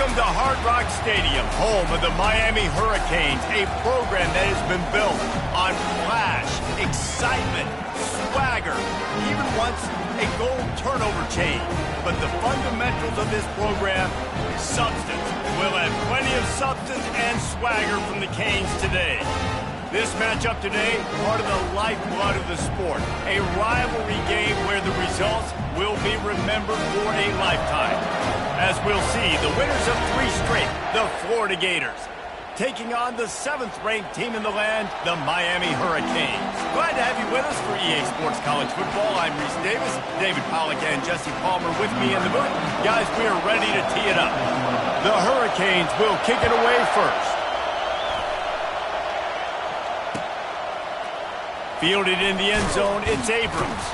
Welcome to Hard Rock Stadium, home of the Miami Hurricanes, a program that has been built on flash, excitement, swagger, even once a goal turnover chain. But the fundamentals of this program, substance. We'll have plenty of substance and swagger from the Canes today. This matchup today, part of the lifeblood of the sport. A rivalry game where the results will be remembered for a lifetime. As we'll see, the winners of 3 straight, the Florida Gators, taking on the 7th-ranked team in the land, the Miami Hurricanes. Glad to have you with us for EA Sports College Football. I'm Reese Davis, David Pollack and Jesse Palmer with me in the booth. Guys, we are ready to tee it up. The Hurricanes will kick it away first. Fielded in the end zone, it's Abrams.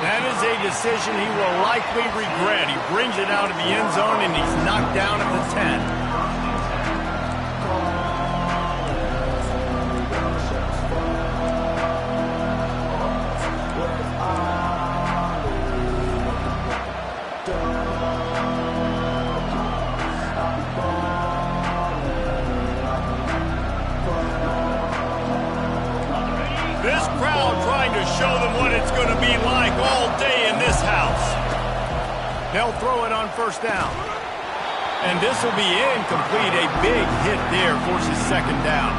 That is a decision he will likely regret. He brings it out of the end zone, and he's knocked down at the 10. This crowd trying to show them what it's going to be like all day in this house. They'll throw it on first down. And this will be incomplete. A big hit there forces second down.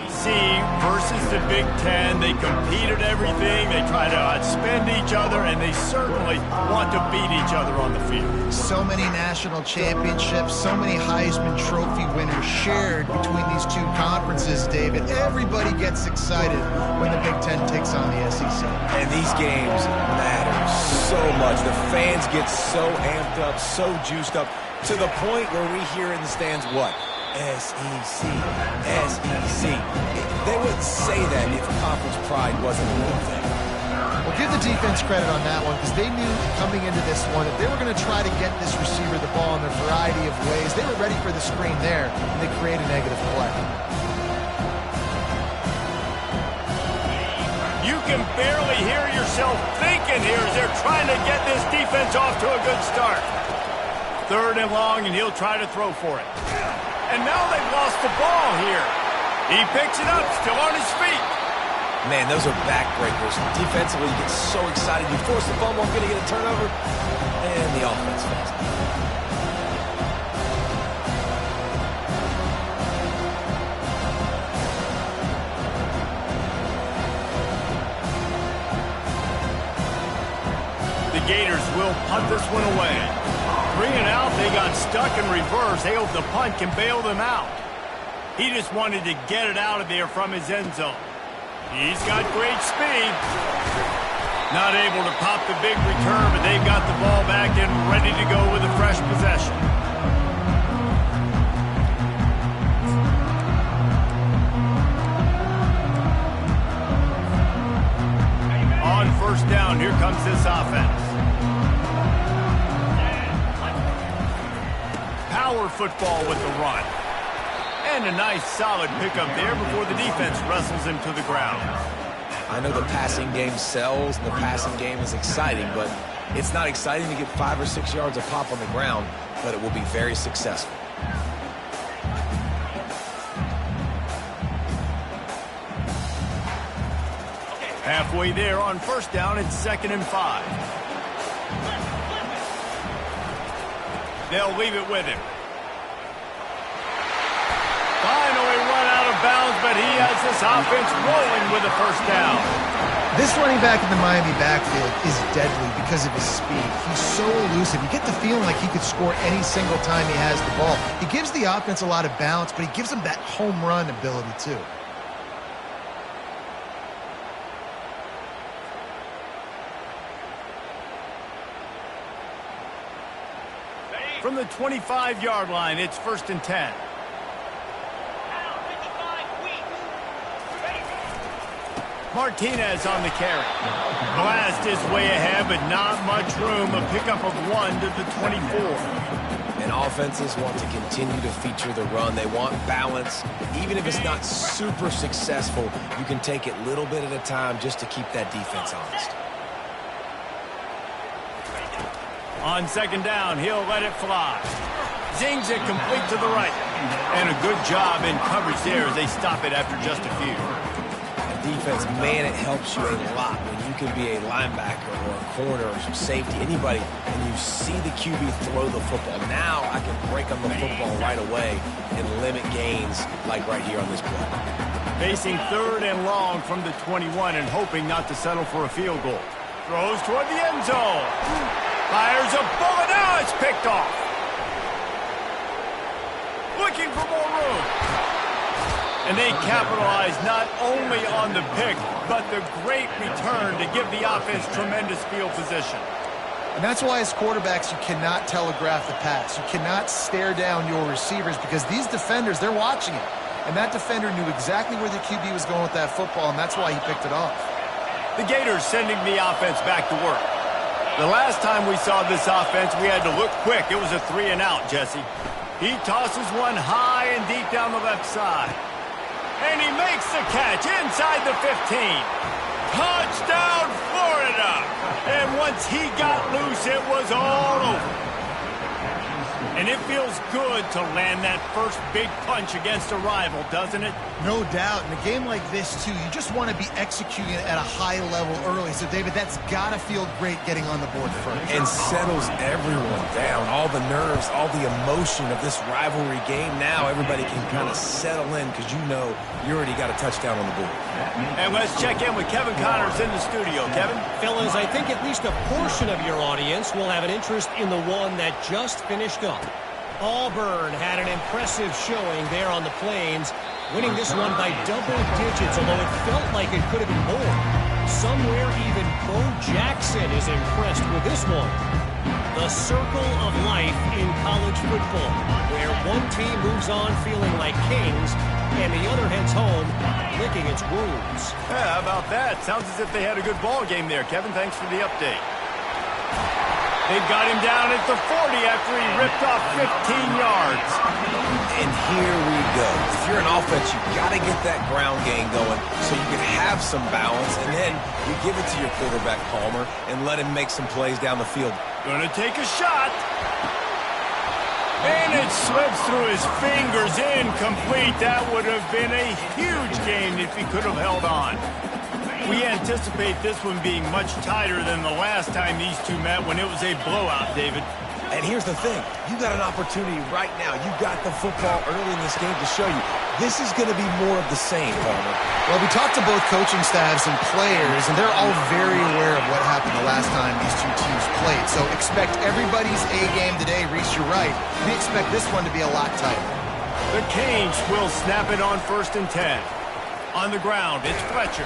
See versus the Big Ten, they compete at everything, they try to outspend each other, and they certainly want to beat each other on the field. So many national championships, so many Heisman Trophy winners shared between these two conferences, David. Everybody gets excited when the Big Ten takes on the SEC. And these games matter so much. The fans get so amped up, so juiced up, to the point where we hear in the stands what? SEC, SEC. They wouldn't say that if conference pride wasn't a real thing. Well, give the defense credit on that one, because they knew coming into this one that they were going to try to get this receiver the ball in a variety of ways. They were ready for the screen there, and they create a negative play. You can barely hear yourself thinking here as they're trying to get this defense off to a good start. 3rd and long, and he'll try to throw for it. And now they've lost the ball here. He picks it up, still on his feet. Man, those are backbreakers. Defensively, you get so excited. You force the fumble, going to get a turnover, and the offense fails. The Gators will punt this one away. 3 and out, they got stuck in reverse. They hope the punt can bail them out. He just wanted to get it out of there from his end zone. He's got great speed. Not able to pop the big return, but they've got the ball back and ready to go with a fresh possession. On first down, here comes this offense. Power football with the run. And a nice solid pickup there before the defense wrestles him to the ground. I know the passing game sells and the passing game is exciting, but it's not exciting to get 5 or 6 yards of pop on the ground, but it will be very successful. Halfway there on first down, it's 2nd and 5. They'll leave it with him. Finally run out of bounds, but he has this offense rolling with a first down. This running back in the Miami backfield is deadly because of his speed. He's so elusive. You get the feeling like he could score any single time he has the ball. He gives the offense a lot of balance, but he gives them that home run ability too. From the 25-yard line, it's 1st and 10. Martinez on the carry. Blast his way ahead, but not much room. A pickup of 1 to the 24. And offenses want to continue to feature the run. They want balance. Even if it's not super successful, you can take it little bit at a time just to keep that defense honest. On 2nd down, he'll let it fly. Zings it complete to the right. And a good job in coverage there as they stop it after just a few. Defense, man, it helps you a lot when you can be a linebacker or a corner or some safety, anybody, and you see the QB throw the football. Now I can break on the football right away and limit gains like right here on this play. Facing 3rd and long from the 21 and hoping not to settle for a field goal. Throws toward the end zone. Fires a bullet. Now it's picked off. Looking for more room. And they capitalize not only on the pick, but the great return to give the offense tremendous field position. And that's why as quarterbacks, you cannot telegraph the pass. You cannot stare down your receivers because these defenders, they're watching it. And that defender knew exactly where the QB was going with that football, and that's why he picked it off. The Gators sending the offense back to work. The last time we saw this offense, we had to look quick. It was a 3 and out, Jesse. He tosses one high and deep down the left side. And he makes the catch inside the 15. Touchdown, Florida! And once he got loose, it was all over. And it feels good to land that first big punch against a rival, doesn't it? No doubt. In a game like this, too, you just want to be executing at a high level early. So, David, that's got to feel great getting on the board first. And settles everyone down. All the nerves, all the emotion of this rivalry game. Now everybody can kind of settle in because you know you already got a touchdown on the board. And let's check in with Kevin Connors in the studio. Kevin? Fellas, I think at least a portion of your audience will have an interest in the one that just finished up. Auburn had an impressive showing there on the Plains, winning this one by double digits, although it felt like it could have been more. Somewhere even Bo Jackson is impressed with this one. The circle of life in college football, where one team moves on feeling like kings, and the other heads home licking its wounds. Yeah, how about that? Sounds as if they had a good ball game there. Kevin, thanks for the update. They've got him down at the 40 after he ripped off 15 yards. And here we go. If you're an offense, you got to get that ground game going so you can have some balance, and then you give it to your quarterback, Palmer, and let him make some plays down the field. Gonna take a shot. And it slips through his fingers, incomplete. That would have been a huge gain if he could have held on. We anticipate this one being much tighter than the last time these two met when it was a blowout, David. And here's the thing. You got an opportunity right now. You got the football early in this game to show you. This is going to be more of the same, Palmer. Well, we talked to both coaching staffs and players, and they're all very aware of what happened the last time these two teams played. So expect everybody's A game today. Reese, you're right. We expect this one to be a lot tighter. The Canes will snap it on 1st and 10. On the ground, it's Fletcher.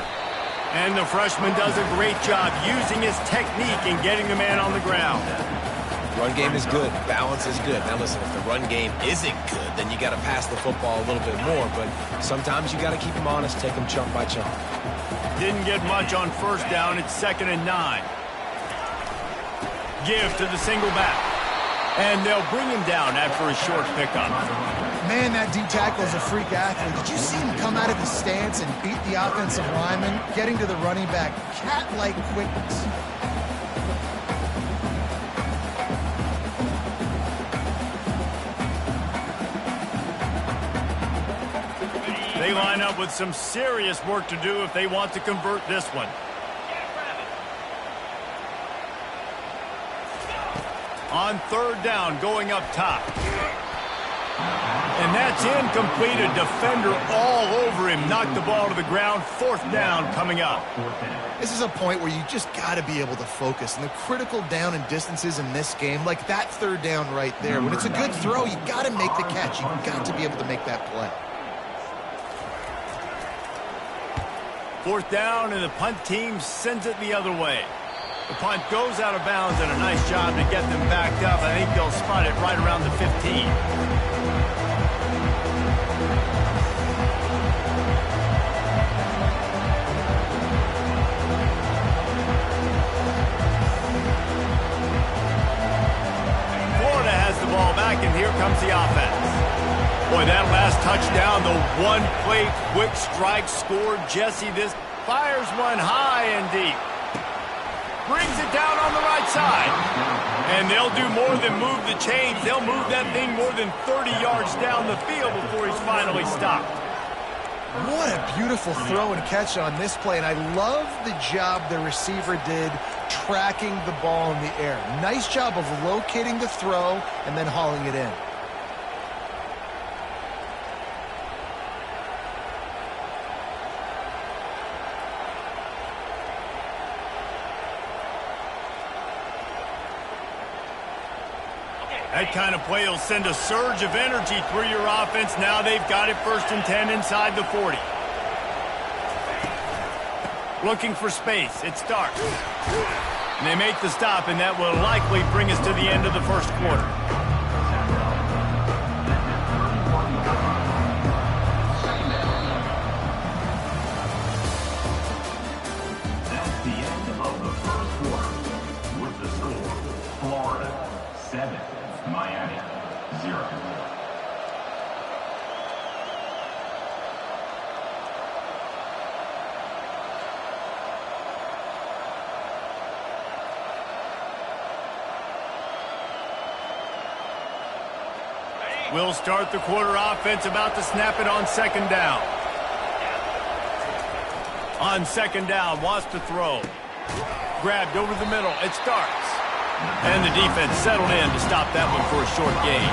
And the freshman does a great job using his technique and getting the man on the ground. Run game is good. Balance is good. Now listen, if the run game isn't good, then you got to pass the football a little bit more. But sometimes you got to keep them honest, take them chunk by chunk. Didn't get much on 1st down. It's 2nd and 9. Give to the single back. And they'll bring him down after a short pickup. Man, that D tackle is a freak athlete. Did you see him come out of the stance and beat the offensive lineman, getting to the running back? Cat-like quickness. They line up with some serious work to do if they want to convert this one. On third down, going up top. And that's incomplete. A defender all over him. Knocked the ball to the ground. Fourth down coming up. This is a point where you just got to be able to focus. And the critical down and distances in this game, like that third down right there, when it's a good throw, you got to make the catch. You've got to be able to make that play. Fourth down, and the punt team sends it the other way. The punt goes out of bounds, and a nice job to get them backed up. I think they'll spot it right around the 15. Florida has the ball back, and here comes the offense. Boy, that last touchdown, the one-play quick strike scored. Jesse, this fires one high and deep. Brings it down on the right side. And they'll do more than move the chains. They'll move that thing more than 30 yards down the field before he's finally stopped. What a beautiful throw and catch on this play. And I love the job the receiver did tracking the ball in the air. Nice job of locating the throw and then hauling it in. That kind of play will send a surge of energy through your offense. Now they've got it 1st and 10 inside the 40. Looking for space. It starts. And they make the stop, and that will likely bring us to the end of the first quarter. That's the end of the first quarter. With the score, Florida 7. Miami 0. We'll start the quarter offense, about to snap it on 2nd down. On 2nd down, wants to throw. Grabbed over the middle. It starts. And the defense settled in to stop that one for a short gain.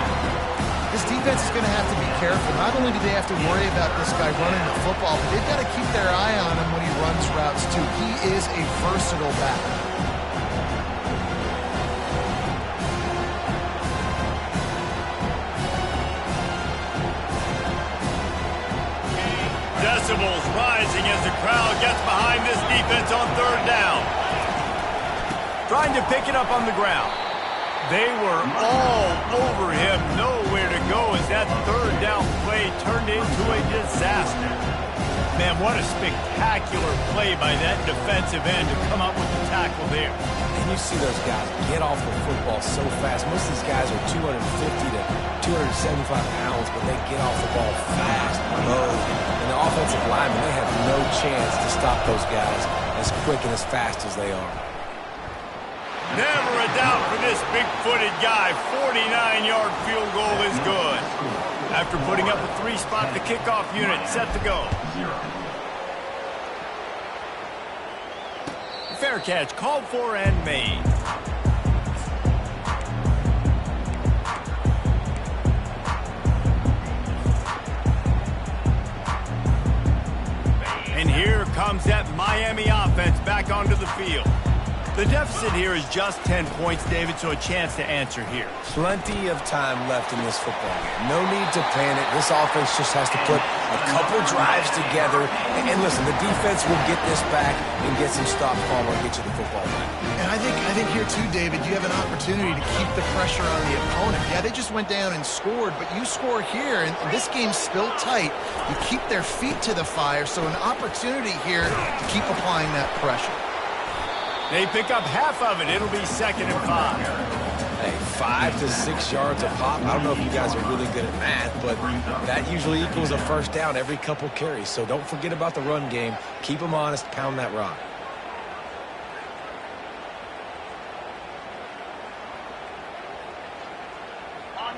This defense is going to have to be careful. Not only do they have to worry about this guy running the football, but they've got to keep their eye on him when he runs routes too. He is a versatile back. Decibels rising as the crowd gets behind this defense on 3rd down. Trying to pick it up on the ground. They were all over him, nowhere to go as that 3rd down play turned into a disaster. Man, what a spectacular play by that defensive end to come up with the tackle there. And you see those guys get off the football so fast. Most of these guys are 250 to 275 pounds, but they get off the ball fast, low. And the offensive linemen, they have no chance to stop those guys as quick and as fast as they are. Never a doubt for this big-footed guy. 49-yard field goal is good. After putting up a 3-spot, the kickoff unit set to go. Fair catch called for and made. And here comes that Miami offense back onto the field. The deficit here is just 10 points, David, so a chance to answer here. Plenty of time left in this football game. No need to panic. This offense just has to put a couple drives together. And listen, the defense will get this back and get some stops, Palmer, and get you the football back. And I think here too, David, you have an opportunity to keep the pressure on the opponent. Yeah, they just went down and scored, but you score here, and this game's still tight. You keep their feet to the fire, so an opportunity here to keep applying that pressure. They pick up half of it. It'll be 2nd and 5. Hey, 5 to 6 yards a pop. I don't know if you guys are really good at math, but that usually equals a first down every couple carries. So don't forget about the run game. Keep them honest. Pound that rock.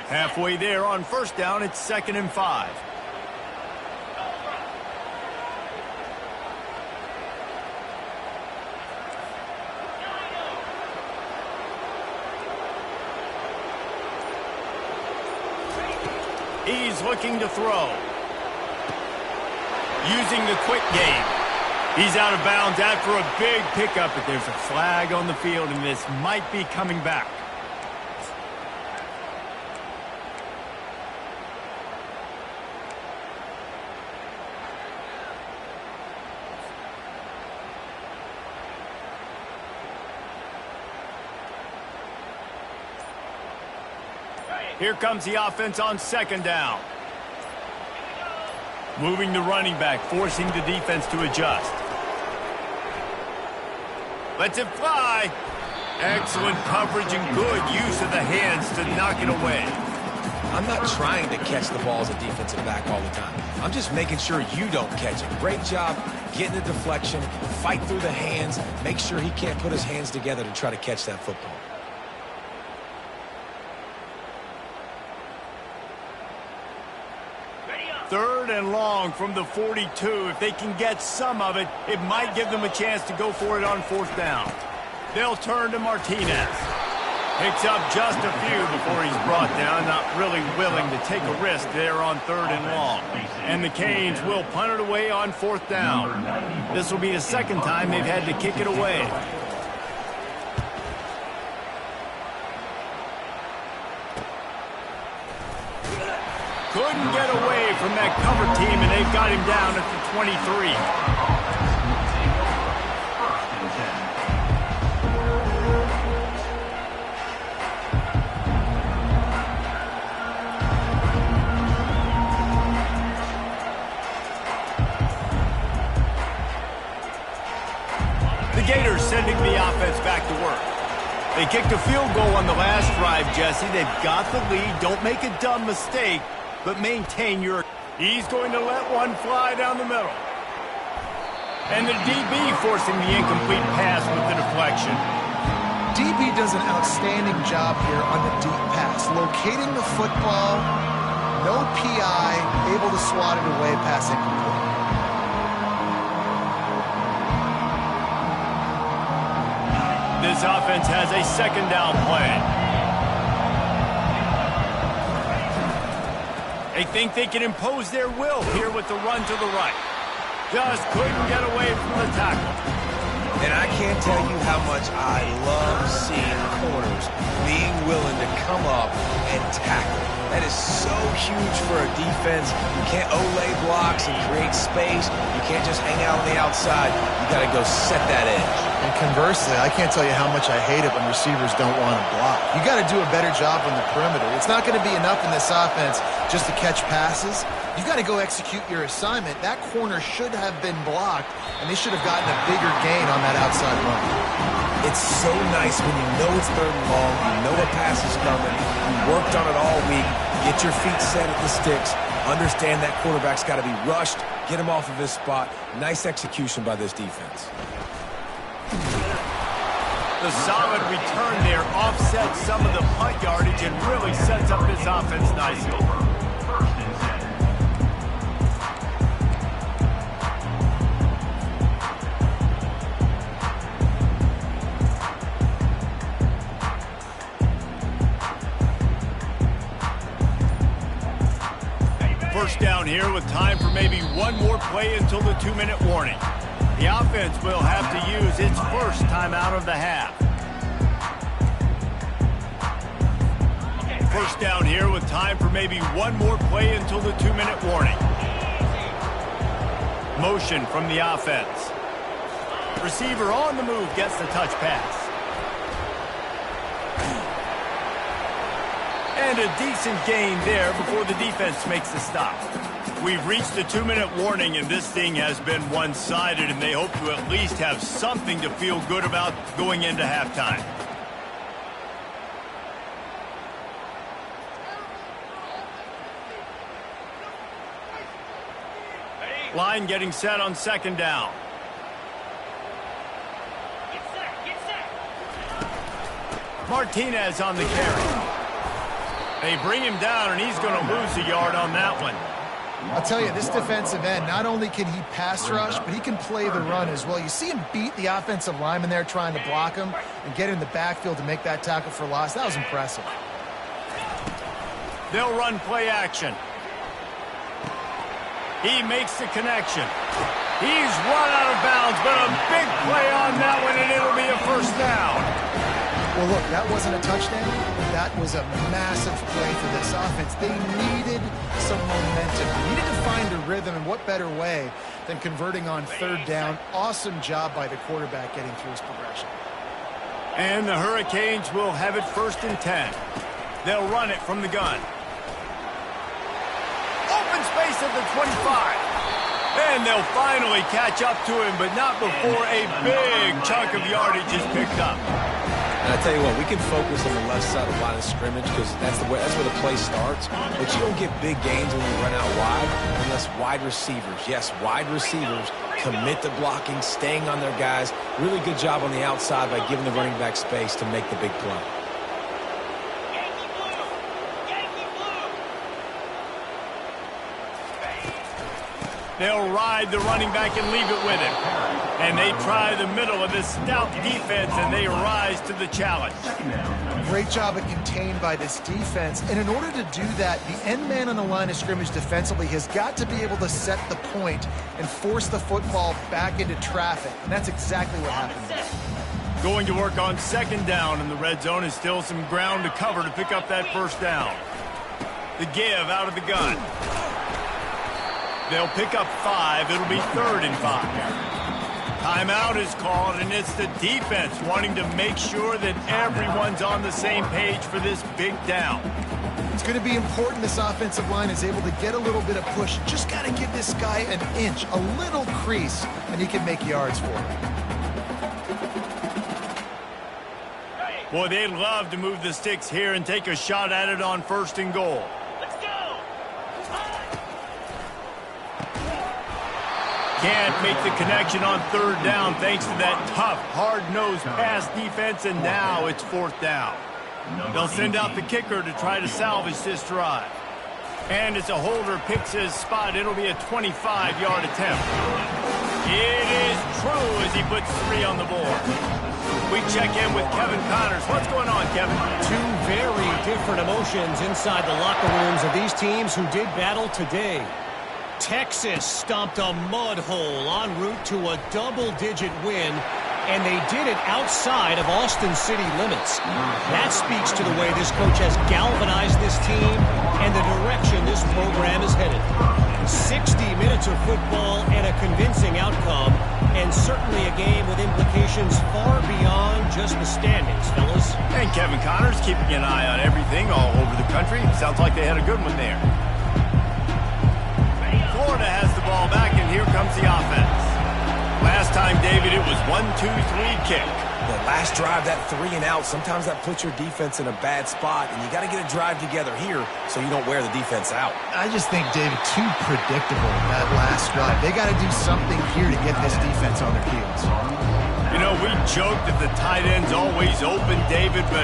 Halfway there on first down, it's 2nd and 5. He's looking to throw. Using the quick game. He's out of bounds after a big pickup, but there's a flag on the field, and this might be coming back. Here comes the offense on 2nd down. Moving the running back, forcing the defense to adjust. Lets it fly. Excellent coverage and good use of the hands to knock it away. I'm not trying to catch the ball as a defensive back all the time. I'm just making sure you don't catch it. Great job getting the deflection, fight through the hands, make sure he can't put his hands together to try to catch that football. Third and long from the 42. If they can get some of it, it might give them a chance to go for it on 4th down. They'll turn to Martinez. Picks up just a few before he's brought down, not really willing to take a risk there on 3rd and long. And the Canes will punt it away on 4th down. This will be the 2nd time they've had to kick it away. Couldn't get away from that cover team, and they've got him down at the 23. The Gators sending the offense back to work. They kicked a field goal on the last drive, Jesse. They've got the lead. Don't make a dumb mistake, but maintain your... He's going to let one fly down the middle. And the DB forcing the incomplete pass with the deflection. DB does an outstanding job here on the deep pass. Locating the football, no PI, able to swat it away, pass incomplete. This offense has a 2nd down play. They think they can impose their will here with the run to the right. Just couldn't get away from the tackle. And I can't tell you how much I love seeing corners being willing to come up and tackle. That is so huge for a defense. You can't olay blocks and create space. You can't just hang out on the outside. You got to go set that edge. And conversely, I can't tell you how much I hate it when receivers don't want to block. You got to do a better job on the perimeter. It's not going to be enough in this offense just to catch passes. You got to go execute your assignment. That corner should have been blocked, and they should have gotten a bigger gain on that outside run. It's so nice when you know it's 3rd and long, you know a pass is coming, you worked on it all week, get your feet set at the sticks, understand that quarterback's got to be rushed, get him off of his spot. Nice execution by this defense. The solid return there offsets some of the punt yardage and really sets up this offense nicely. First down here with time for maybe one more play until the 2-minute warning. The offense will have to use its first timeout of the half. First down here with time for maybe one more play until the 2-minute warning. Motion from the offense. Receiver on the move gets the touch pass. And a decent gain there before the defense makes the stop. We've reached the 2-minute warning, and this thing has been one-sided, and they hope to at least have something to feel good about going into halftime. Line getting set on second down. Martinez on the carry. They bring him down, and he's going to lose a yard on that one. I'll tell you, this defensive end, not only can he pass rush, but he can play the run as well. You see him beat the offensive lineman there trying to block him and get in the backfield to make that tackle for loss. That was impressive. They'll run play action. He makes the connection. He's run out of bounds, but a big play on that one, and it'll be a first down. Well, look, that wasn't a touchdown. That was a massive play for this offense. They needed some momentum. They needed to find a rhythm, and what better way than converting on third down. Awesome job by the quarterback getting through his progression. And the Hurricanes will have it 1st and 10. They'll run it from the gun. Open space at the 25. And they'll finally catch up to him, but not before a big chunk of yardage is picked up. And I tell you what, we can focus on the left side of the line of scrimmage because that's where the play starts. But you don't get big gains when you run out wide unless wide receivers, yes, wide receivers, commit to blocking, staying on their guys. Really good job on the outside by giving the running back space to make the big play. They'll ride the running back and leave it with him. And they try the middle of this stout defense, and they rise to the challenge. Great job at contained by this defense. And in order to do that, the end man on the line of scrimmage defensively has got to be able to set the point and force the football back into traffic. And that's exactly what happened. Going to work on second down in the red zone is still some ground to cover to pick up that first down. The give out of the gun. They'll pick up 5. It'll be 3rd and 5. Timeout is called, and it's the defense wanting to make sure that everyone's on the same page for this big down. It's going to be important this offensive line is able to get a little bit of push. Just got to give this guy an inch, a little crease, and he can make yards for it. Boy, they'd love to move the sticks here and take a shot at it on 1st and goal. Can't make the connection on 3rd down thanks to that tough, hard-nosed pass defense, and now it's 4th down. They'll send out the kicker to try to salvage this drive. And as a holder picks his spot, it'll be a 25-yard attempt. It is true as he puts 3 on the board. We check in with Kevin Connors. What's going on, Kevin? 2 very different emotions inside the locker rooms of these teams who did battle today. Texas stomped a mud hole en route to a double-digit win, and they did it outside of Austin city limits. That speaks to the way this coach has galvanized this team and the direction this program is headed. 60 minutes of football and a convincing outcome, and certainly a game with implications far beyond just the standings, fellas. And Kevin Connors keeping an eye on everything all over the country. Sounds like they had a good one there. Florida has the ball back, and here comes the offense. Last time, David, it was 1-2-3 kick. The last drive, that 3 and out, sometimes that puts your defense in a bad spot, and you got to get a drive together here so you don't wear the defense out. I just think, David, too predictable that last drive. They got to do something here to get this defense on their heels. You know, we joke that the tight end's always open, David, but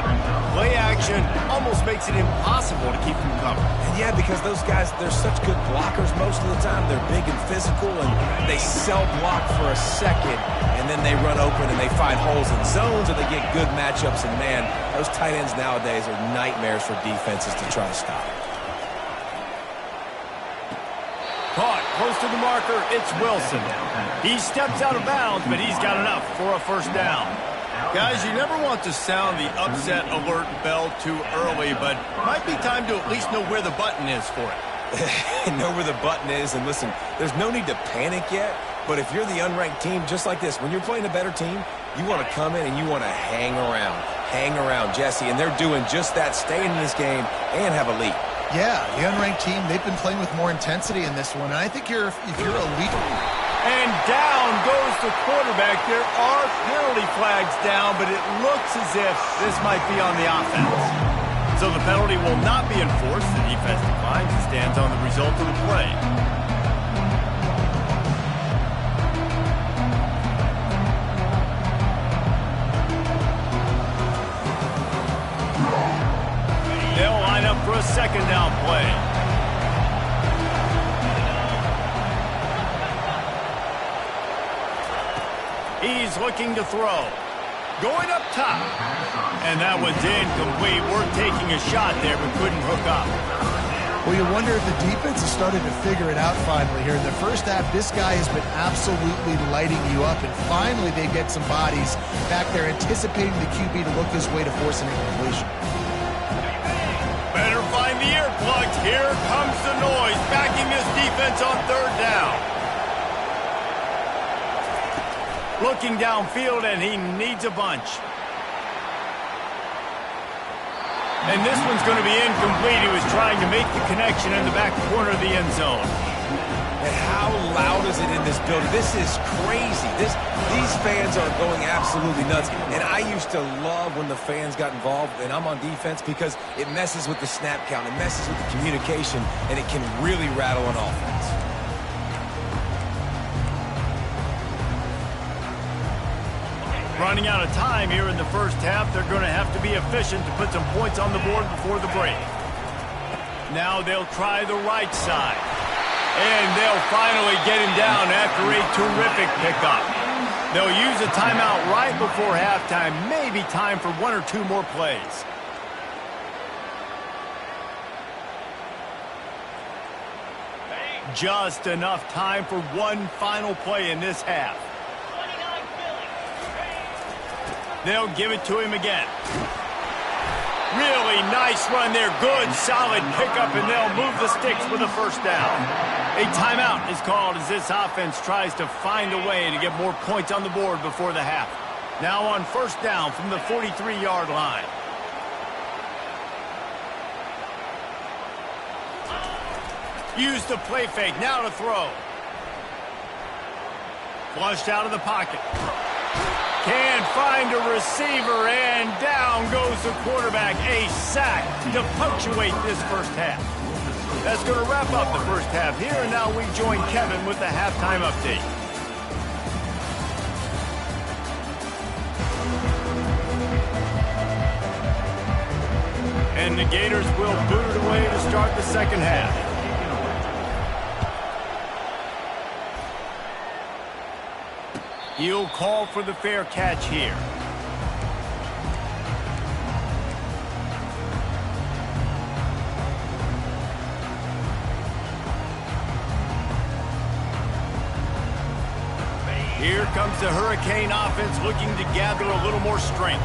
play action almost makes it impossible to keep them covered. And yeah, because those guys, they're such good blockers most of the time. They're big and physical, and they self-block for a second, and then they run open and they find holes in zones, or they get good matchups. And, man, those tight ends nowadays are nightmares for defenses to try to stop. Caught close to the marker, it's Wilson. He steps out of bounds, but he's got enough for a first down. Guys, you never want to sound the upset alert bell too early, but might be time to at least know where the button is for it. Know where the button is, and listen, there's no need to panic yet, but if you're the unranked team, just like this, when you're playing a better team, you want to come in and you want to hang around, Jesse, and they're doing just that, staying in this game and have a lead. Yeah, the unranked team, they've been playing with more intensity in this one, and I think if you're elite. And down goes the quarterback. There are penalty flags down, but it looks as if this might be on the offense. So the penalty will not be enforced. The defense declines and stands on the result of the play. for a second down play. He's looking to throw. Going up top. And that was incomplete. We're taking a shot there, but couldn't hook up. Well, you wonder if the defense is starting to figure it out finally here. In the first half, this guy has been absolutely lighting you up, and finally they get some bodies back there anticipating the QB to look his way to force an incompletion. Better find the earplugs. Here comes the noise, backing this defense on third down. Looking downfield, and he needs a bunch. And this one's going to be incomplete. He was trying to make the connection in the back corner of the end zone. And how loud is it in this building? This is crazy. These fans are going absolutely nuts. And I used to love when the fans got involved, and I'm on defense, because it messes with the snap count. It messes with the communication, and it can really rattle an offense. Running out of time here in the first half. They're going to have to be efficient to put some points on the board before the break. Now they'll try the right side. And they'll finally get him down after a terrific pickup. They'll use a timeout right before halftime. Maybe time for one or two more plays. Just enough time for one final play in this half. They'll give it to him again. Really nice run there. Good, solid pickup, and they'll move the sticks for the first down. A timeout is called as this offense tries to find a way to get more points on the board before the half. Now on first down from the 43-yard line. Use the play fake. Now to throw. Flushed out of the pocket. Can't find a receiver, and down goes the quarterback. A sack to punctuate this first half. That's going to wrap up the first half here, and now we join Kevin with the halftime update. And the Gators will boot it away to start the second half. He'll call for the fair catch here. Here comes the Hurricane offense looking to gather a little more strength.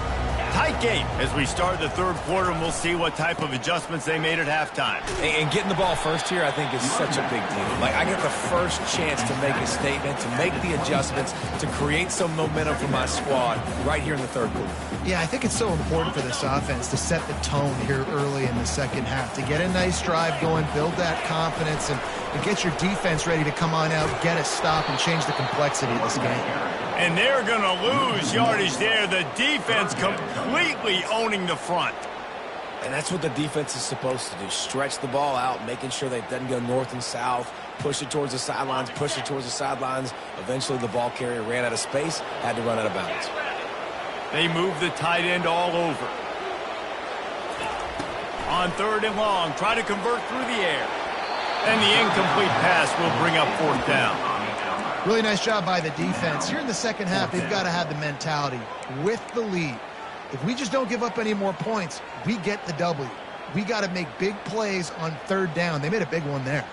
Tight game as we start the third quarter, and we'll see what type of adjustments they made at halftime. And getting the ball first here, I think, is such a big deal. Like, I get the first chance to make a statement, to make the adjustments, to create some momentum for my squad right here in the third quarter. Yeah, I think it's so important for this offense to set the tone here early in the second half, to get a nice drive going, build that confidence, and get your defense ready to come on out, get a stop, and change the complexity of this game. And they're going to lose yardage there. The defense completely owning the front. And that's what the defense is supposed to do. Stretch the ball out, making sure that it doesn't go north and south. Push it towards the sidelines, push it towards the sidelines. Eventually the ball carrier ran out of space, had to run out of bounds. They move the tight end all over. On third and long, try to convert through the air. And the incomplete pass will bring up fourth down. Really nice job by the defense. Here in the second half, they've got to have the mentality with the lead. If we just don't give up any more points, we get the W. We got to make big plays on third down. They made a big one there.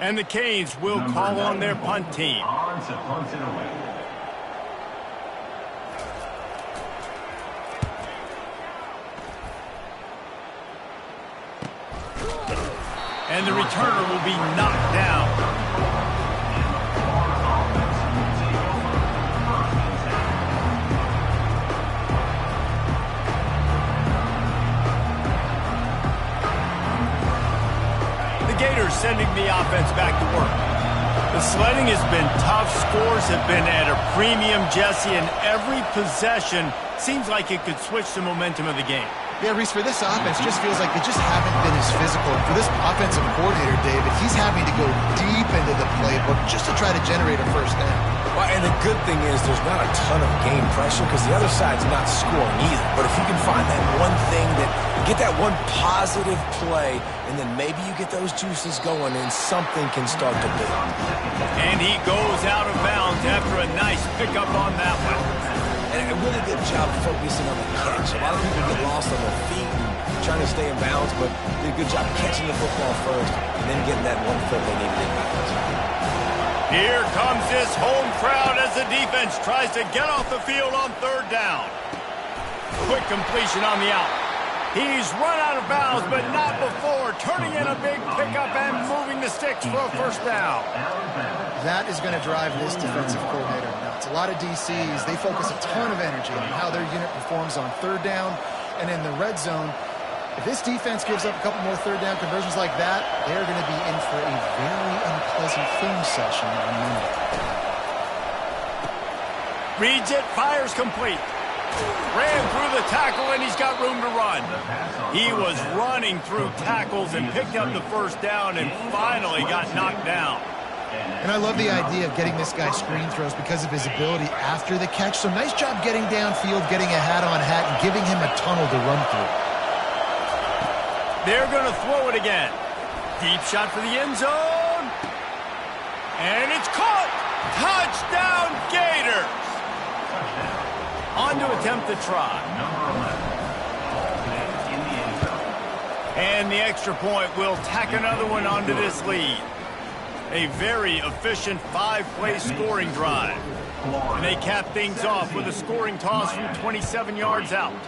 And the Canes will call on their punt team. And the returner will be knocked down. The Gators sending the offense back to work. The sledding has been tough. Scores have been at a premium, Jesse, and every possession seems like it could switch the momentum of the game. Yeah, Reese, for this offense, just feels like they just haven't been as physical. And for this offensive coordinator, David, he's having to go deep into the playbook just to try to generate a first down. Well, and the good thing is there's not a ton of game pressure because the other side's not scoring either. But if you can find that one thing get that one positive play, and then maybe you get those juices going and something can start to build. And he goes out of bounds after a nice pickup on that one. And a really good job focusing on the catch. A lot of people get lost on their feet and trying to stay in bounds, but did a good job catching the football first and then getting that 1 foot they needed in bounds. Here comes this home crowd as the defense tries to get off the field on third down. Quick completion on the out. He's run out of bounds, but not before turning in a big pickup and moving the sticks for a first down. That is going to drive this defensive coordinator nuts. A lot of DCs, they focus a ton of energy on how their unit performs on third down and in the red zone. If this defense gives up a couple more third down conversions like that, they're going to be in for a very unpleasant film session on Monday. Reads it, fires complete. Ran through the tackle, and he's got room to run. He was running through tackles and picked up the first down and finally got knocked down. And I love the idea of getting this guy screen throws because of his ability after the catch. So nice job getting downfield, getting a hat-on-hat, and giving him a tunnel to run through. They're going to throw it again. Deep shot for the end zone. And it's caught. Touchdown, Gators. On to attempt the try. And the extra point will tack another one onto this lead. A very efficient 5-play scoring drive. And they cap things off with a scoring toss from 27 yards out.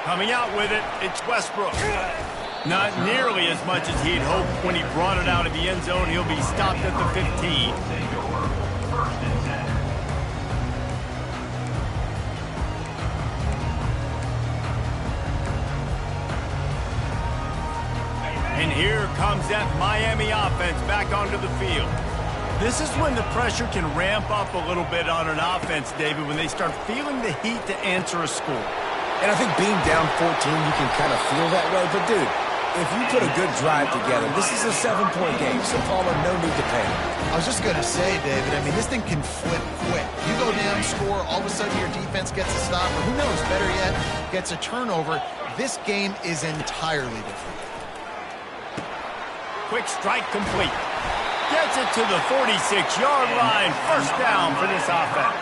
Coming out with it, it's Westbrook. Not nearly as much as he'd hoped when he brought it out of the end zone. He'll be stopped at the 15. And here comes that Miami offense back onto the field. This is when the pressure can ramp up a little bit on an offense, David, when they start feeling the heat to answer a score. And I think being down 14, you can kind of feel that way. But, dude, if you put a good drive together, this is a 7-point game, so Palmer, no need to panic. I was just going to say, David, I mean, this thing can flip quick. You go down, score, all of a sudden your defense gets a stop, or who knows, better yet, gets a turnover. This game is entirely different. Quick strike complete. Gets it to the 46-yard line. First down for this offense.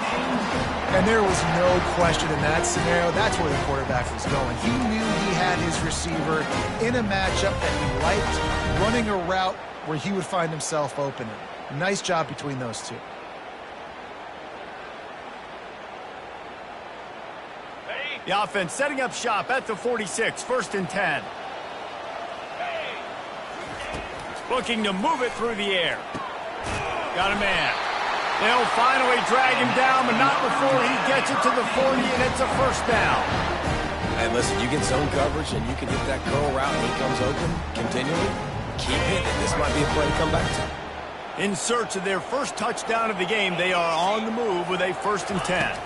And there was no question in that scenario. That's where the quarterback was going. He knew he had his receiver in a matchup that he liked, running a route where he would find himself open. Nice job between those two. The offense setting up shop at the 46, 1st and 10. Looking to move it through the air. Got a man. They'll finally drag him down, but not before he gets it to the 40, and it's a first down. And listen, you get zone coverage, and you can hit that curl route, and he comes open continually. Keep hitting. This might be a play to come back to. In search of their first touchdown of the game, they are on the move with a 1st and 10.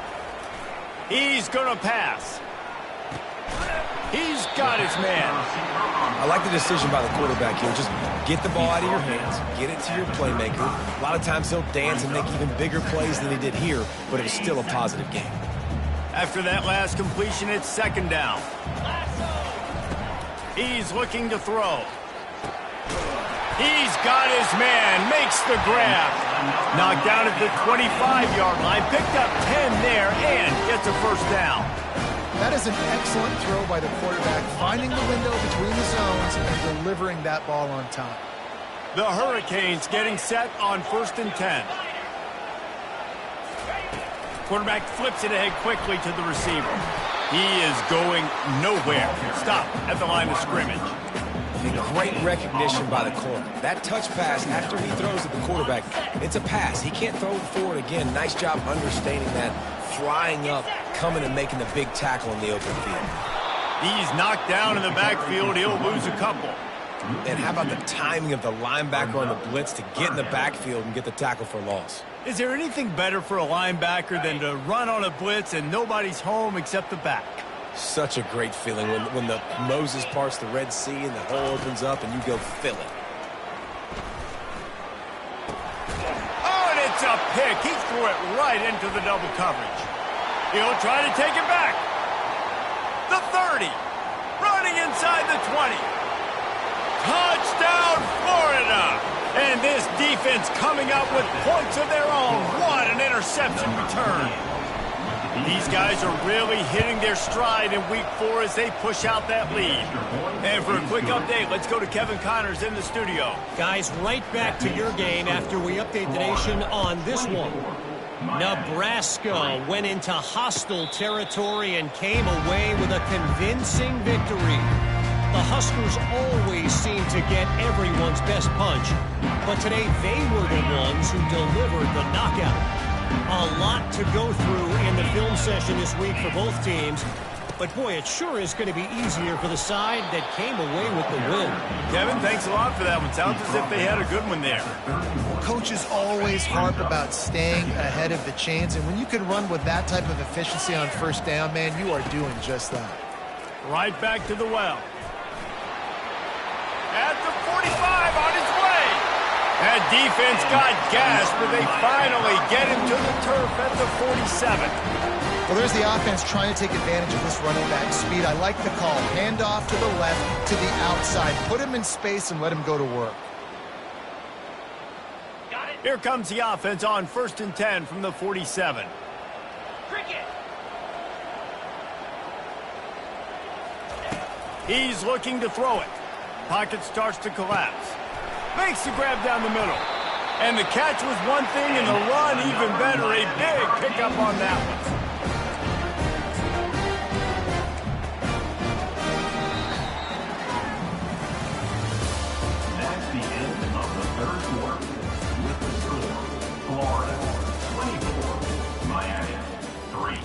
He's going to pass. He's got his man. I like the decision by the quarterback here. Just get the ball out of your hands, get it to your playmaker. A lot of times he'll dance and make even bigger plays than he did here, but it was still a positive game. After that last completion, it's 2nd down. He's looking to throw. He's got his man, makes the grab. Knocked down at the 25-yard line, picked up 10 there, and gets a first down. That is an excellent throw by the quarterback, finding the window between the zones and delivering that ball on time. The Hurricanes getting set on 1st and 10. Quarterback flips it ahead quickly to the receiver. He is going nowhere. Stop at the line of scrimmage. And great recognition by the corner. That touch pass after he throws at the quarterback, it's a pass. He can't throw it forward again. Nice job understanding that, flying up, coming and making the big tackle in the open field. He's knocked down in the backfield. He'll lose a couple. And how about the timing of the linebacker on the blitz to get in the backfield and get the tackle for loss? Is there anything better for a linebacker than to run on a blitz and nobody's home except the back? Such a great feeling when the Moses parts the Red Sea and the hole opens up and you go fill it. Oh, and it's a pick. He threw it right into the double coverage. He'll try to take it back. The 30. Running inside the 20. Touchdown, Florida! And this defense coming up with points of their own. What an interception return. These guys are really hitting their stride in week 4 as they push out that lead. And for a quick update, let's go to Kevin Connors in the studio. Guys, right back to your game after we update the nation on this one. Nebraska went into hostile territory and came away with a convincing victory. The Huskers always seem to get everyone's best punch, but today they were the ones who delivered the knockout. A lot to go through in the film session this week for both teams, but boy, it sure is going to be easier for the side that came away with the win. Kevin, thanks a lot for that one. Sounds as if they had a good one there. Coaches always harp about staying ahead of the chains, and when you can run with that type of efficiency on first down, man, you are doing just that. Right back to the well. At the 45 on his way. That defense got gas, but they finally get him to the turf at the 47. Well, there's the offense trying to take advantage of this running back speed. I like the call. Hand off to the left, to the outside. Put him in space and let him go to work. Here comes the offense on 1st and 10 from the 47. Cricket. He's looking to throw it. Pocket starts to collapse. Makes the grab down the middle. And the catch was one thing, and the run even better. A big pickup on that one. That's the end of the third quarter. With the score, Florida 24, Miami 3.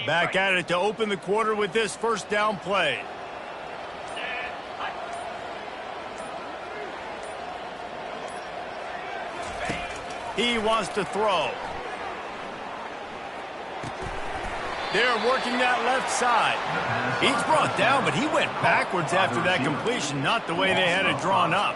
Back at it to open the quarter with this first down play. He wants to throw. They're working that left side. He's brought down, but he went backwards after that completion, not the way they had it drawn up.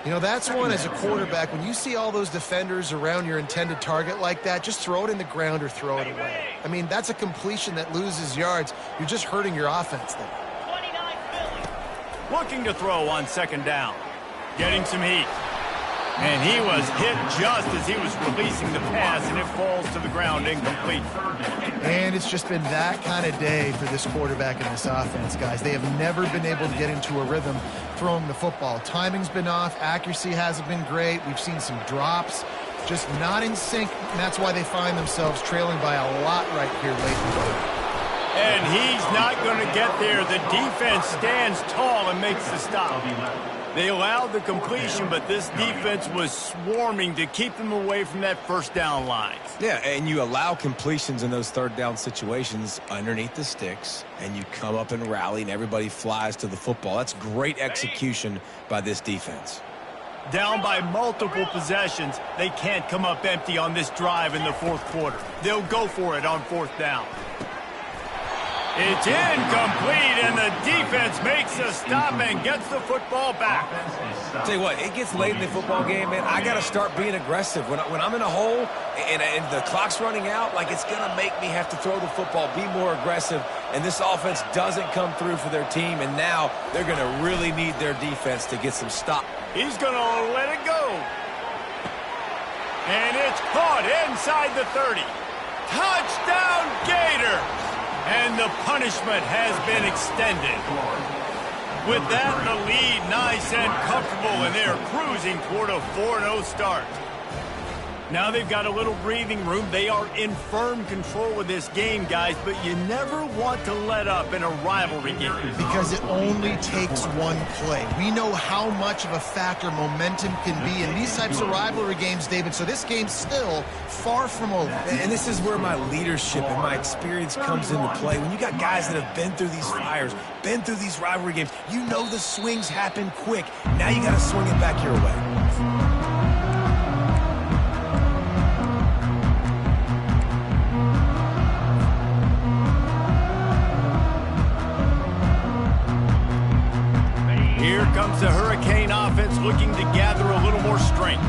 You know, that's one as a quarterback. When you see all those defenders around your intended target like that, just throw it in the ground or throw it away. I mean, that's a completion that loses yards. You're just hurting your offense there. Looking to throw on 2nd down. Getting some heat. And he was hit just as he was releasing the pass, and it falls to the ground incomplete. And it's just been that kind of day for this quarterback and this offense, guys. They have never been able to get into a rhythm throwing the football. Timing's been off. Accuracy hasn't been great. We've seen some drops. Just not in sync, and that's why they find themselves trailing by a lot right here late in the game. And he's not going to get there. The defense stands tall and makes the stop. They allowed the completion, but this defense was swarming to keep them away from that first down line. Yeah, and you allow completions in those 3rd down situations underneath the sticks, and you come up and rally, and everybody flies to the football. That's great execution by this defense. Down by multiple possessions, they can't come up empty on this drive in the 4th quarter. They'll go for it on 4th down. It's incomplete, and the defense makes a stop and gets the football back. Tell you what, it gets late in the football game, man. I got to start being aggressive. When I'm in a hole and the clock's running out, like, it's going to make me have to throw the football, be more aggressive, and this offense doesn't come through for their team, and now they're going to really need their defense to get some stop. He's going to let it go. And it's caught inside the 30. Touchdown, Gators! And the punishment has been extended. With that, the lead nice and comfortable, and they're cruising toward a 4-0 start. Now they've got a little breathing room. They are in firm control of this game, guys, but you never want to let up in a rivalry game. Because it only takes one play. We know how much of a factor momentum can be in these types of rivalry games, David, so this game's still far from over. And this is where my leadership and my experience comes into play. When you got guys that have been through these fires, been through these rivalry games, you know the swings happen quick. Now you got to swing it back your way. Here comes the Hurricane offense looking to gather a little more strength.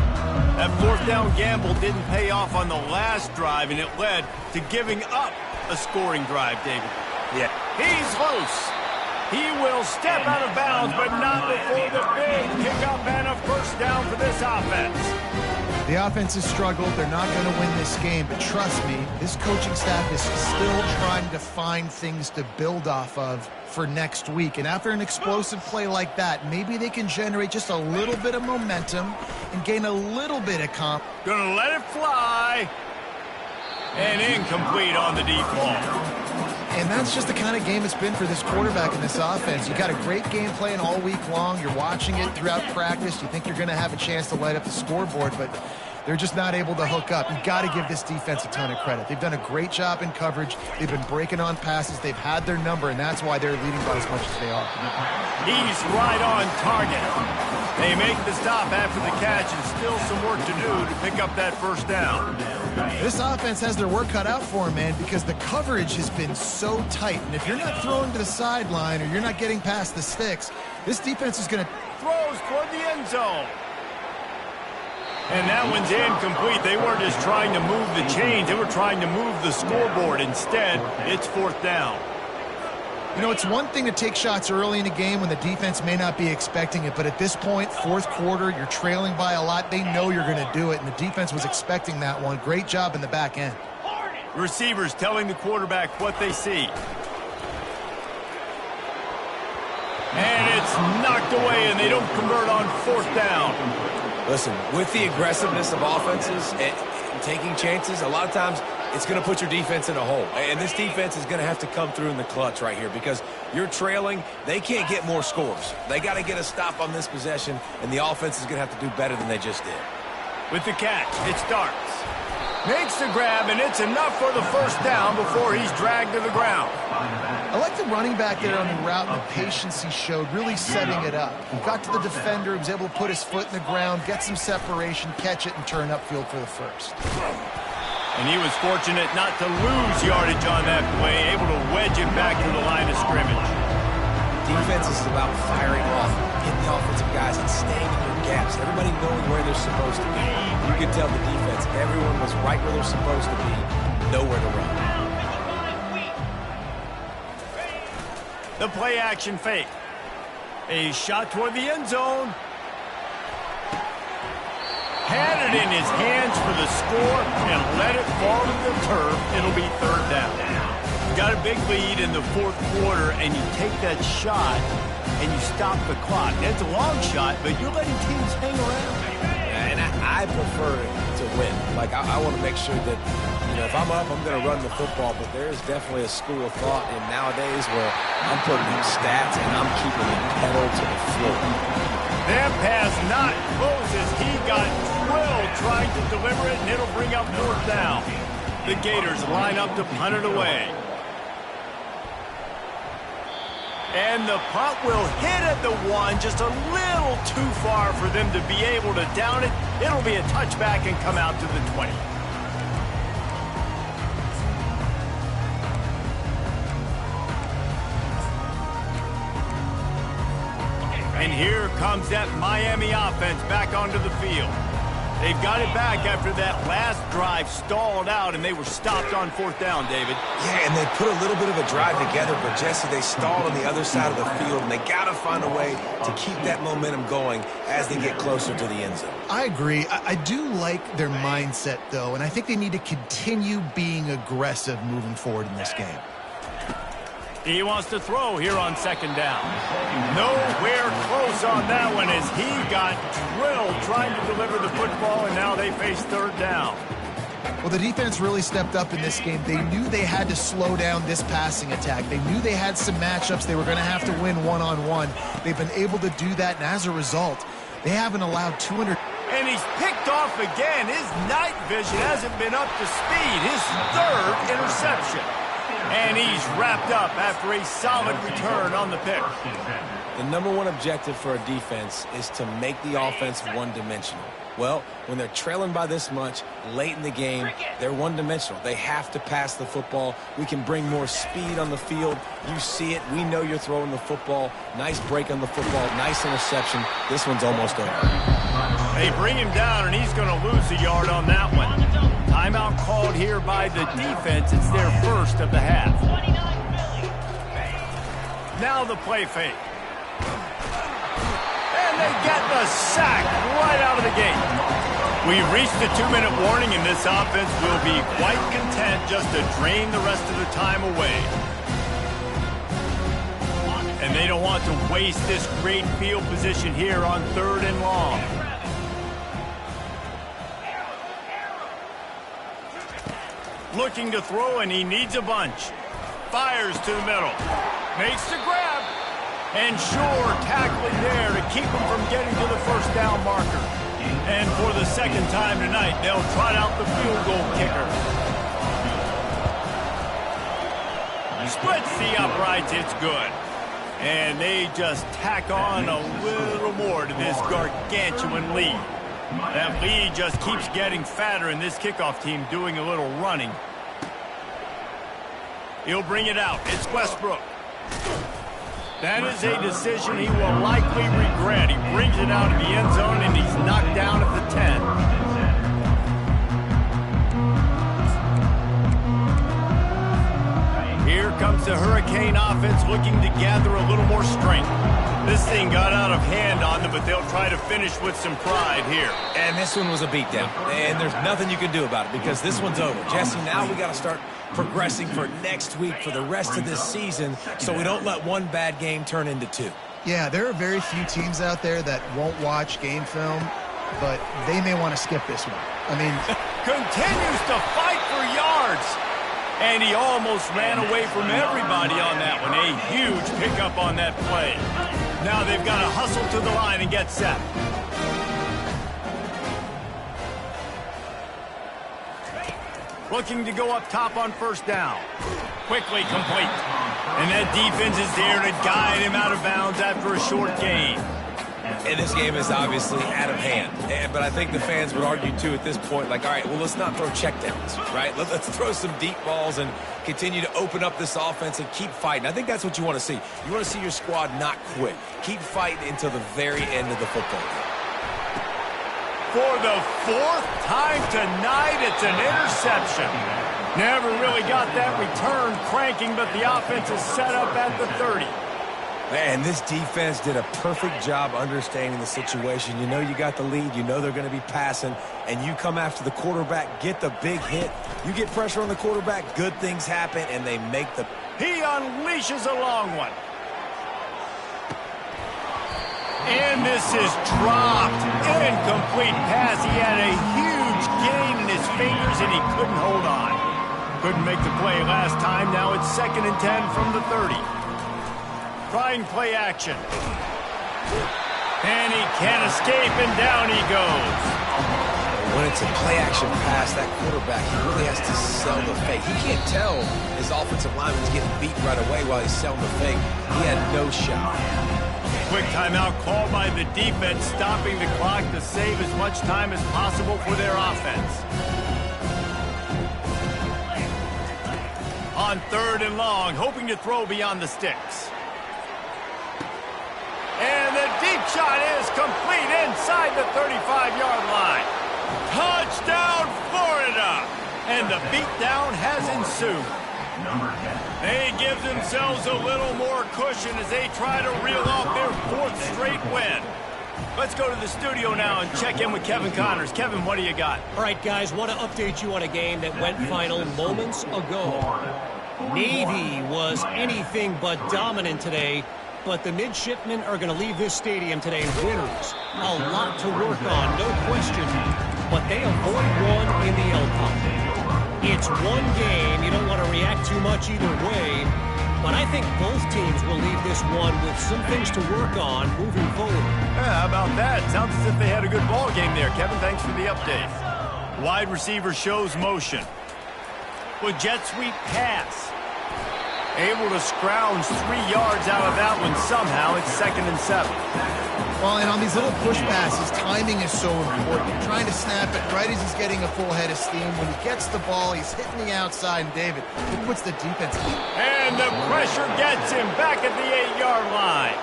That fourth down gamble didn't pay off on the last drive, and it led to giving up a scoring drive, David. Yeah. He's loose. He will step out of bounds, but not before the big kickoff and a first down for this offense. The offense has struggled. They're not going to win this game, but trust me, this coaching staff is still trying to find things to build off of for next week. And after an explosive play like that, maybe they can generate just a little bit of momentum and gain a little bit of comp. Gonna let it fly. And incomplete on the deep ball. And that's just the kind of game it's been for this quarterback in this offense. You got a great game plan all week long. You're watching it throughout practice. You think you're going to have a chance to light up the scoreboard, but they're just not able to hook up. You got to give this defense a ton of credit. They've done a great job in coverage. They've been breaking on passes. They've had their number, and that's why they're leading by as much as they are. He's right on target. They make the stop after the catch, and still some work to do to pick up that first down. This offense has their work cut out for them, man, because the coverage has been so tight. And if you're not throwing to the sideline or you're not getting past the sticks, this defense is going to... Throws toward the end zone. And that one's incomplete. They weren't just trying to move the chains. They were trying to move the scoreboard. Instead, it's fourth down. You know, it's one thing to take shots early in a game when the defense may not be expecting it, but at this point, fourth quarter, you're trailing by a lot. They know you're going to do it, and the defense was expecting that one. Great job in the back end. Receivers telling the quarterback what they see. And it's knocked away, and they don't convert on fourth down. Listen, with the aggressiveness of offenses and taking chances, a lot of times it's going to put your defense in a hole. And this defense is going to have to come through in the clutch right here because you're trailing. They can't get more scores. They got to get a stop on this possession, and the offense is going to have to do better than they just did. With the catch, it starts. Makes the grab, and it's enough for the first down before he's dragged to the ground. I like the running back there on the route and the patience he showed, really setting it up. He got to the defender, he was able to put his foot in the ground, get some separation, catch it, and turn upfield for the first. And he was fortunate not to lose yardage on that play, able to wedge it back to the line of scrimmage. Defense is about firing off, hitting the offensive guys, and staying in your gaps. Everybody knowing where they're supposed to be. You could tell the defense, everyone was right where they're supposed to be, nowhere to run. The play action fake. A shot toward the end zone. Had it in his hands for the score and let it fall to the turf. It'll be third down. Got a big lead in the fourth quarter, and you take that shot and you stop the clock. It's a long shot, but you're letting teams hang around. And I prefer to win. Like, I want to make sure that, you know, if I'm up, I'm going to run the football, but there's definitely a school of thought in nowadays where I'm putting in stats and I'm keeping the pedal to the floor. That pass not close as he got drilled trying to deliver it, and it'll bring up fourth down. The Gators line up to punt it away. And the punt will hit at the one, just a little too far for them to be able to down it. It'll be a touchback and come out to the 20. And here comes that Miami offense back onto the field. They've got it back after that last drive stalled out, and they were stopped on fourth down, David. Yeah, and they put a little bit of a drive together, but, Jesse, they stalled on the other side of the field, and they got to find a way to keep that momentum going as they get closer to the end zone. I agree. I do like their mindset, though, and I think they need to continue being aggressive moving forward in this game. He wants to throw here on second down. Nowhere close on that one as he got drilled trying to deliver the football, and now they face third down. Well, the defense really stepped up in this game. They knew they had to slow down this passing attack. They knew they had some matchups they were going to have to win one-on-one. They've been able to do that, and as a result, they haven't allowed 200... And he's picked off again. His night vision hasn't been up to speed. His third interception. And he's wrapped up after a solid return on the pick. The number one objective for a defense is to make the offense one-dimensional. Well, when they're trailing by this much late in the game, they're one-dimensional. They have to pass the football. We can bring more speed on the field. You see it. We know you're throwing the football. Nice break on the football. Nice interception. This one's almost over. They bring him down, and he's going to lose a yard on that one. Timeout called here by the defense. It's their first of the half. Now the play fake. And they get the sack right out of the gate. We've reached the 2-minute warning, and this offense will be quite content just to drain the rest of the time away. And they don't want to waste this great field position here on 3rd and long. Looking to throw, and he needs a bunch. Fires to the middle. Makes the grab. And sure, tackling there to keep him from getting to the first down marker. And for the second time tonight, they'll trot out the field goal kicker. Splits the uprights, it's good. And they just tack on a little more to this gargantuan lead. That lead just keeps getting fatter, and this kickoff team doing a little running. He'll bring it out. It's Westbrook. That is a decision he will likely regret. He brings it out of the end zone, and he's knocked down at the 10. Here comes the Hurricane offense looking to gather a little more strength. This thing got out of hand on them, but they'll try to finish with some pride here. And this one was a beatdown. And there's nothing you can do about it because this one's over. Jesse, now we got to start progressing for next week for the rest of this season so we don't let one bad game turn into 2. Yeah, there are very few teams out there that won't watch game film, but they may want to skip this one. I mean... Continues to fight for yards. And he almost ran away from everybody on that one. A huge pickup on that play. Now they've got to hustle to the line and get set. Looking to go up top on first down. Quickly complete. And that defense is there to guide him out of bounds after a short gain. And this game is obviously out of hand. But I think the fans would argue, too, at this point, like, all right, well, let's not throw checkdowns, right? Let's throw some deep balls and continue to open up this offense and keep fighting. I think that's what you want to see. You want to see your squad not quit. Keep fighting until the very end of the football game. For the 4th time tonight, it's an interception. Never really got that return cranking, but the offense is set up at the 30. Man, this defense did a perfect job understanding the situation. You know you got the lead. You know they're going to be passing. And you come after the quarterback, get the big hit. You get pressure on the quarterback, good things happen, and they make the... He unleashes a long one. And this is dropped. Incomplete pass. He had a huge gain in his fingers, and he couldn't hold on. Couldn't make the play last time. Now it's 2nd and 10 from the 30. Trying play action. And he can't escape, and down he goes. When it's a play-action pass, that quarterback, he really has to sell the fake. He can't tell his offensive lineman is getting beat right away while he's selling the fake. He had no shot. Quick timeout called by the defense, stopping the clock to save as much time as possible for their offense. On 3rd and long, hoping to throw beyond the sticks. And the deep shot is complete inside the 35-yard line. Touchdown, Florida! And the beatdown has ensued. They give themselves a little more cushion as they try to reel off their 4th straight win. Let's go to the studio now and check in with Kevin Connors. Kevin, what do you got? All right, guys, want to update you on a game that went final moments ago. Navy was anything but dominant today, but the midshipmen are going to leave this stadium today winners. A lot to work on, no question, but they avoid one in the L-Cup. It's one game. You don't want to react too much either way, but I think both teams will leave this one with some things to work on moving forward. Yeah, how about that? Sounds as if they had a good ball game there, Kevin. Thanks for the update. Wide receiver shows motion. With jet sweep pass. Able to scrounge 3 yards out of that one somehow. It's 2nd and 7. Well, and on these little push passes, timing is so important. You're trying to snap it right as he's getting a full head of steam. When he gets the ball, he's hitting the outside, and David, it puts the defense in. And the pressure gets him back at the 8-yard line.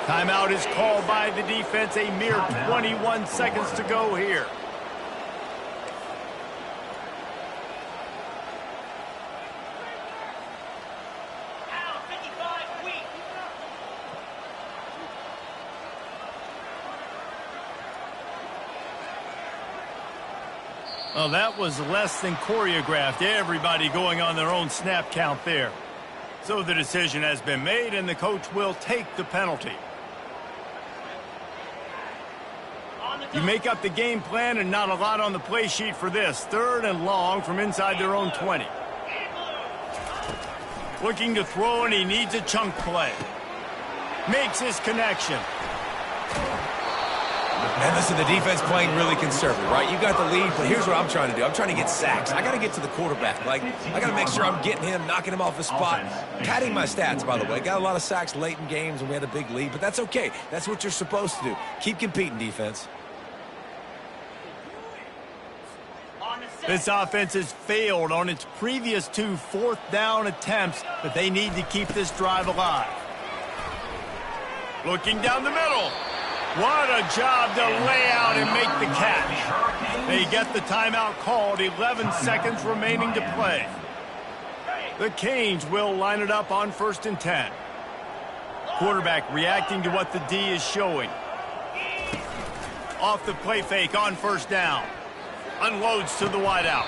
Timeout is called by the defense. A mere 21 seconds to go here. Well, that was less than choreographed. Everybody going on their own snap count there. So the decision has been made, and the coach will take the penalty. You make up the game plan, and not a lot on the play sheet for this. 3rd and long from inside their own 20. Looking to throw, and he needs a chunk play. Makes his connection. And listen, the defense playing really conservative, right? You got the lead, but here's what I'm trying to do. I'm trying to get sacks. I got to get to the quarterback. Like, I got to make sure I'm getting him, knocking him off his spot. Padding my stats, by the way. Got a lot of sacks late in games when we had a big lead, but that's okay. That's what you're supposed to do. Keep competing, defense. This offense has failed on its previous 2 4th-down attempts, but they need to keep this drive alive. Looking down the middle. What a job to lay out and make the catch. They get the timeout called. 11 seconds remaining to play. The Canes will line it up on 1st and 10. Quarterback reacting to what the D is showing. Off the play fake on 1st down. Unloads to the wideout.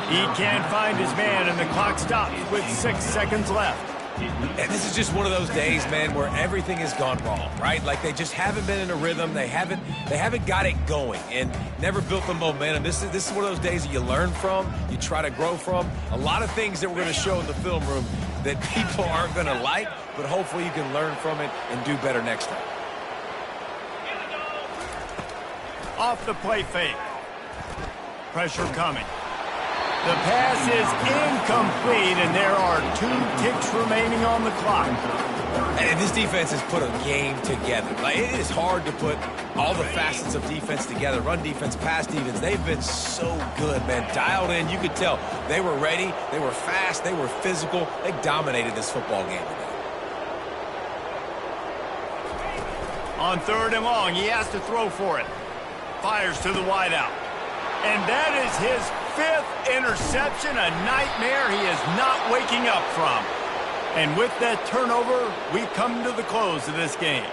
He can't find his man, and the clock stops with 6 seconds left. And this is just one of those days, man, where everything has gone wrong, right? Like they just haven't been in a rhythm. They haven't got it going and never built the momentum. This is one of those days that you learn from, you try to grow from. A lot of things that we're going to show in the film room that people aren't going to like, but hopefully you can learn from it and do better next time. Off the play fake. Pressure coming. The pass is incomplete, and there are 2 ticks remaining on the clock. And this defense has put a game together. Like, it is hard to put all the facets of defense together. Run defense, pass defense. They've been so good, man. Dialed in. You could tell they were ready. They were fast. They were physical. They dominated this football game today. On 3rd and long, he has to throw for it. Fires to the wideout. And that is his 5th interception, a nightmare he is not waking up from. And with that turnover, we come to the close of this game.